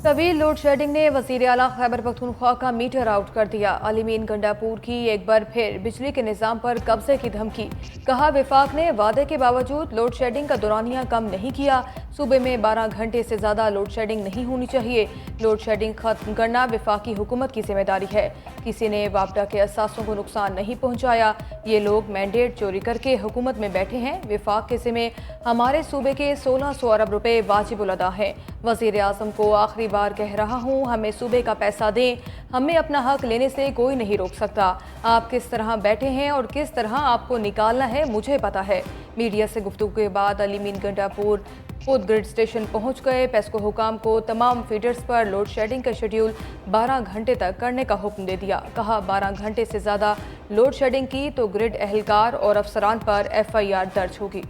तवील load shedding ने वज़ीर आला खैबर पख्तूनख्वा का मीटर आउट कर दिया। अलीमीन गंडापुर की एक बार फिर बिजली के निज़ाम पर कब्जे की धमकी। कहा विफाक ने वादे के बावजूद लोड शेडिंग का दौरानिया कम नहीं किया। सूबे में 12 घंटे से ज़्यादा लोड शेडिंग नहीं होनी चाहिए। लोड शेडिंग खत्म करना विफाकी हुकूमत की जिम्मेदारी है। किसी ने वापडा के असासों को नुकसान नहीं पहुँचाया। ये लोग मैंडेट चोरी करके हुकूमत में बैठे हैं। विफाक के ज़िम्मे हमारे सूबे के 1600 अरब रुपए वाजिबुल अदा हैं। वज़ीर आज़म को आखिरी बार कह रहा हूँ, हमें सूबे का पैसा दें। हमें अपना हक लेने से कोई नहीं रोक सकता। आप किस तरह बैठे हैं और किस तरह आपको निकालना है मुझे पता है। मीडिया से गुफ्तगू के बाद अलीमीन गंडापुर खुद ग्रिड स्टेशन पहुंच गए। पेस्को हुकाम को तमाम फीडर्स पर लोड शेडिंग का शेड्यूल 12 घंटे तक करने का हुक्म दे दिया। कहा 12 घंटे से ज़्यादा लोड शेडिंग की तो ग्रिड एहलकार और अफसरान पर FIR दर्ज होगी।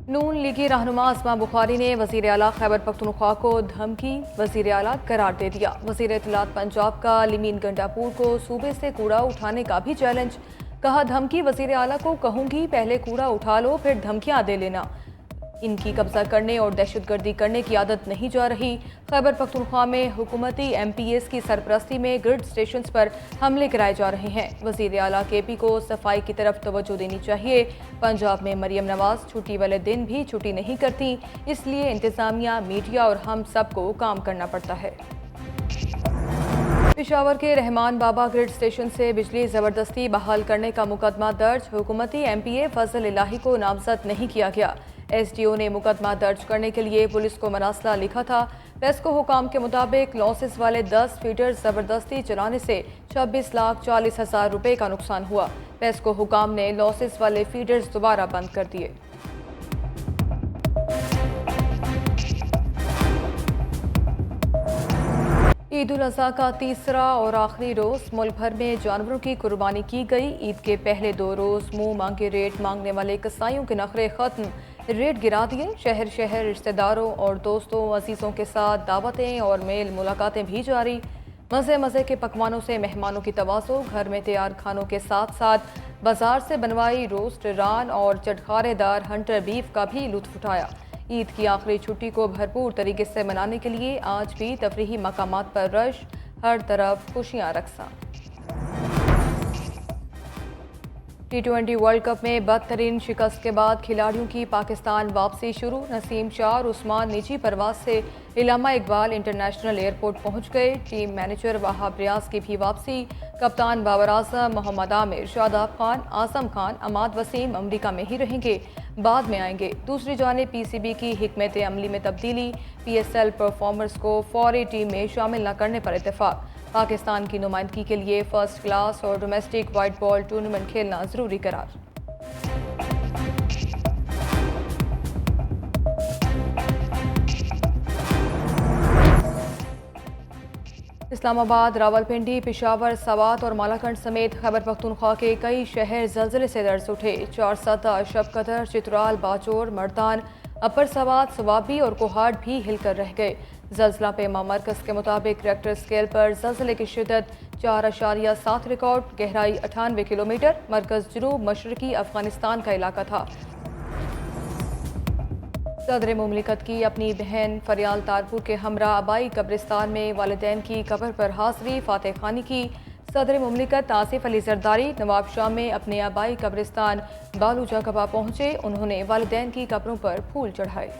नून लीगी रहनुमा अस्मा बुखारी ने वज़ीर आला खैबर पख्तूनख्वा को धमकी वज़ीर आला करार दे दिया। वज़ीर इत्तलात पंजाब का अलीमीन गंडापुर को सूबे से कूड़ा उठाने का भी चैलेंज। कहा धमकी वज़ीर आला को कहूंगी, पहले कूड़ा उठा लो फिर धमकियां दे लेना। इनकी कब्जा करने और दहशतगर्दी करने की आदत नहीं जा रही। खैबर पख्तूनख्वा में हुकूमती MPs की सरपरस्ती में ग्रिड स्टेशंस पर हमले कराए जा रहे हैं। वज़ीर आला KP को सफाई की तरफ तवज्जो देनी चाहिए। पंजाब में मरियम नवाज छुट्टी वाले दिन भी छुट्टी नहीं करती, इसलिए इंतज़ामिया, मीडिया और हम सबको काम करना पड़ता है। पेशावर के रहमान बाबा ग्रिड स्टेशन से बिजली ज़बरदस्ती बहाल करने का मुकदमा दर्ज। हुकूमती MPA फजल इलाही को नामजद नहीं किया गया। SDO ने मुकदमा दर्ज करने के लिए पुलिस को मरासला लिखा था। पेस्को हुकाम के मुताबिक लॉसेस वाले 10 फीडर ज़बरदस्ती चलाने से 26,40,000 रुपये का नुकसान हुआ। पेस्को हुकाम ने लॉसेस वाले फीडर्स दोबारा बंद कर दिए। ईद उल अज़हा का तीसरा और आखिरी रोज़ मुल्क भर में जानवरों की कुर्बानी की गई। ईद के पहले 2 रोज़ मुंह मांगे रेट मांगने वाले कसाईयों के नखरे ख़त्म, रेट गिरा दिए। शहर शहर रिश्तेदारों और दोस्तों अजीज़ों के साथ दावतें और मेल मुलाकातें भी जारी। मज़े मज़े के पकवानों से मेहमानों की तवाज़ो। घर में तैयार खानों के साथ साथ बाजार से बनवाई रोस्ट, रान और चटखारेदार हंटर बीफ का भी लुत्फ़ उठाया। ईद की आखिरी छुट्टी को भरपूर तरीके से मनाने के लिए आज भी तफरीही मकामात पर रश, हर तरफ खुशियां रक्सा। T20 वर्ल्ड कप में बदतरीन शिकस्त के बाद खिलाड़ियों की पाकिस्तान वापसी शुरू। नसीम शाह और उस्मान निजी परवाज से इलामा इकबाल इंटरनेशनल एयरपोर्ट पहुंच गए। टीम मैनेजर वहाब रियाज की भी वापसी। कप्तान बाबर आजम, मोहम्मद आमिर, शादाब खान, आसम खान, अमाद वसीम अमरीका में ही रहेंगे, बाद में आएंगे। दूसरी जानिब PCB की हिकमत अमली में तब्दीली। PSL परफॉर्मर्स को फौरी टीम में शामिल न करने पर इत्तेफाक। पाकिस्तान की नुमाइंदगी के लिए फर्स्ट क्लास और डोमेस्टिक वाइट बॉल टूर्नामेंट खेलना जरूरी करार। इस्लामाबाद, रावलपिंडी, पेशावर, सवात और मालाकंड समेत खैबर पख्तूनख्वा के कई शहर ज़लज़ले से दर्ज उठे। 4 शबकदर, चित्राल, बाचोर, मर्दान, अपर सवात, सवाबी और कोहाट भी हिलकर रह गए। ज़लज़ला पेमा मरकज़ के मुताबिक रेक्टर स्केल पर ज़लज़ले की शिद्दत 4.7 रिकॉर्ड, गहराई 98 किलोमीटर। मरकज़ जुनूब मशरकी अफगानिस्तान का इलाका था। सदर मुमलिकत की अपनी बहन फरियाल तारपुर के हमरा आबाई कब्रिस्तान में वालिदैन की कब्र पर हाज़री, फातह खानी की। सदर मुमलिकत आसिफ अली जरदारी नवाब शाह में अपने आबाई कब्रिस्तान बालूजा कबा पहुँचे। उन्होंने वालिदैन की कब्रों पर फूल चढ़ाए।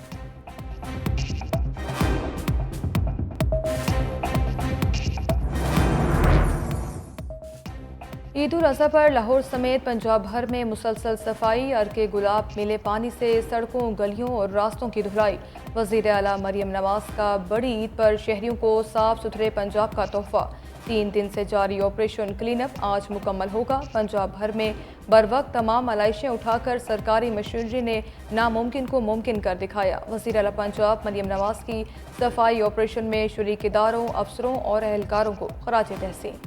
ईद उल अज़हा पर लाहौर समेत पंजाब भर में मुसलसल सफाई। अर्के गुलाब मिले पानी से सड़कों, गलियों और रास्तों की धुलाई। वज़ीर आला मरियम नवाज का बड़ी ईद पर शहरियों को साफ सुथरे पंजाब का तोहफा। 3 दिन से जारी ऑपरेशन क्लीनअप आज मुकम्मल होगा। पंजाब भर में बर वक्त तमाम आलाइशें उठाकर सरकारी मशीनरी ने नामुमकिन को मुमकिन कर दिखाया। वज़ीर आला पंजाब मरियम नवाज की सफाई ऑपरेशन में शरीक इदारों, अफसरों और एहलकारों को खराज तहसीन।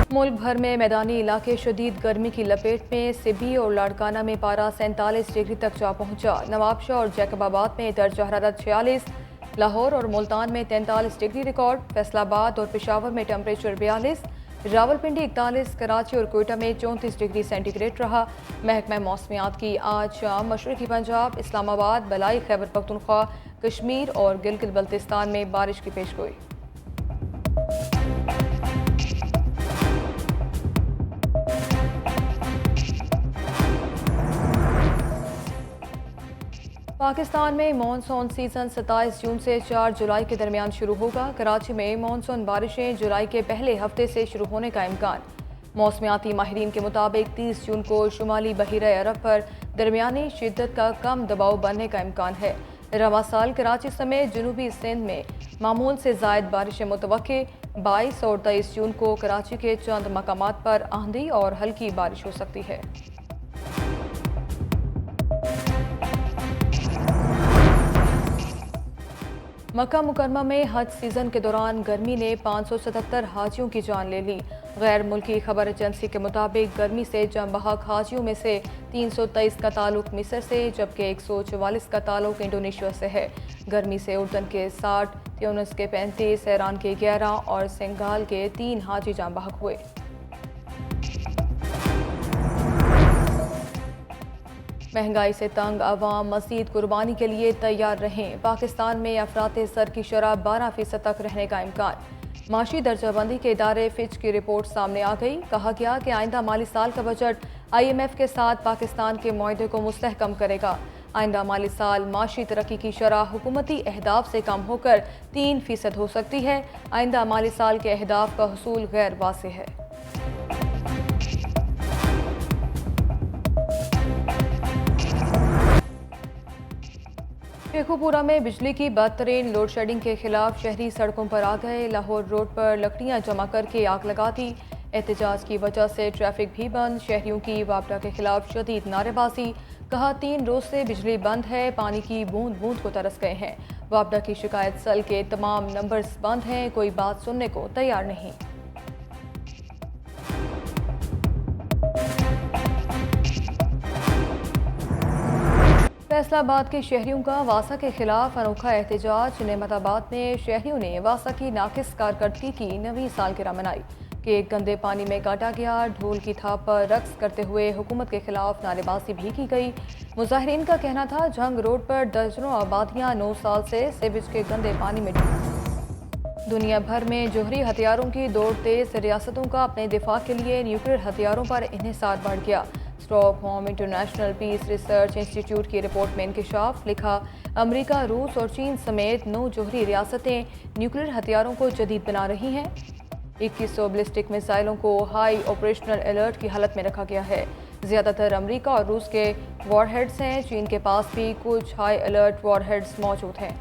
मुल्क भर में मैदानी इलाके शदीद गर्मी की लपेट में। सिबी और लाड़काना में पारा 47 डिग्री तक जा पहुंचा। नवाबशाह और जैकबाबाद में दर्जा हरारत 46, लाहौर और मुल्तान में 43 डिग्री रिकॉर्ड। फैसलाबाद और पेशावर में टेम्परेचर 42, रावलपिंडी 41, कराची और कोयटा में 34 डिग्री सेंटीग्रेड रहा। महकमा मौसमियात की आज शाम मशरक़ी पंजाब, इस्लामाबाद, बलाई खैबर पख्तूनख्वा, कश्मीर और गिलगित बल्तिस्तान में बारिश की पेशगोई। पाकिस्तान में मानसून सीजन 27 जून से 4 जुलाई के दरमियान शुरू होगा। कराची में मानसून बारिशें जुलाई के पहले हफ्ते से शुरू होने का इम्कान। मौसमियाती माहिरीन के मुताबिक 30 जून को शुमाली बहीरा अरब पर दरमियानी शिद्दत का कम दबाव बनने का इम्कान है। रवा साल कराची समेत जनूबी सिंध में मामूल से जायद बारिशें मुतवक्के। 22 और 23 जून को कराची के चंद मकामात पर आंधी और हल्की बारिश हो सकती है। मक्का मुकरमा में हज सीजन के दौरान गर्मी ने 577 हाजियों की जान ले ली। गैर मुल्की खबर एजेंसी के मुताबिक गर्मी से जम बहक हाजियों में से 323 का ताल्लुक मिस्र से, जबकि 144 का ताल्लुक इंडोनेशिया से है। गर्मी से उर्दन के 60, ट्यूनिस के 35, ईरान के 11 और सेनेगाल के 3 हाजी जाम बहक हुए। महंगाई से तंग अवाम मज़ीद कुर्बानी के लिए तैयार रहें। पाकिस्तान में अफरात सर की शरह 12% तक रहने का इम्कान। माशी दर्जाबंदी के इदारे फिच की रिपोर्ट सामने आ गई। कहा गया कि आइंदा माली साल का बजट IMF के साथ पाकिस्तान के मुआहदे को मुस्तहकम करेगा। आइंदा माली साल माशी तरक्की की शरह हुकूमती अहदाफ से कम होकर 3% हो सकती है। आइंदा माली साल के अहदाफ का हुसूल गैर वाज़ेह है। शेखुपुरा में बिजली की बदतरीन लोड शेडिंग के खिलाफ शहरी सड़कों पर आ गए। लाहौर रोड पर लकड़ियां जमा करके आग लगा दी। एहतजाज की वजह से ट्रैफिक भी बंद। शहरियों की वापडा के खिलाफ शदीद नारेबाजी। कहा 3 रोज से बिजली बंद है, पानी की बूंद बूंद को तरस गए हैं। वापडा की शिकायत सल के तमाम नंबर्स बंद हैं, कोई बात सुनने को तैयार नहीं। फैसलाबाद के शहरियों का वासा के खिलाफ अनोखा एहतजाज। नेमताबाद में शहरियों ने वासा की नाकिस कारकर्दगी की नवी सालगिरह मनाई। केक गंदे पानी में काटा गया। ढोल की थाप पर रक्स करते हुए हुकूमत के खिलाफ नारेबाजी भी की गई। मुजाहिरीन का कहना था जंग रोड पर दर्जनों आबादियां 9 साल से सीवेज के गंदे पानी में डूबी। दुनिया भर में जोहरी हथियारों की दौड़ तेज। रियासतों का अपने दिफा के लिए न्यूक्लियर हथियारों पर इन्हिसार बढ़ गया। Stockholm International Peace Research Institute की रिपोर्ट में इंकशाफ। लिखा, अमेरिका, रूस और चीन समेत 9 जोहरी रियासतें न्यूक्लियर हथियारों को जदीद बना रही हैं। 2100 बैलिस्टिक मिसाइलों को हाई ऑपरेशनल अलर्ट की हालत में रखा गया है। ज़्यादातर अमेरिका और रूस के वॉरहेड्स हैं। चीन के पास भी कुछ हाई अलर्ट वॉरहेड्स मौजूद हैं।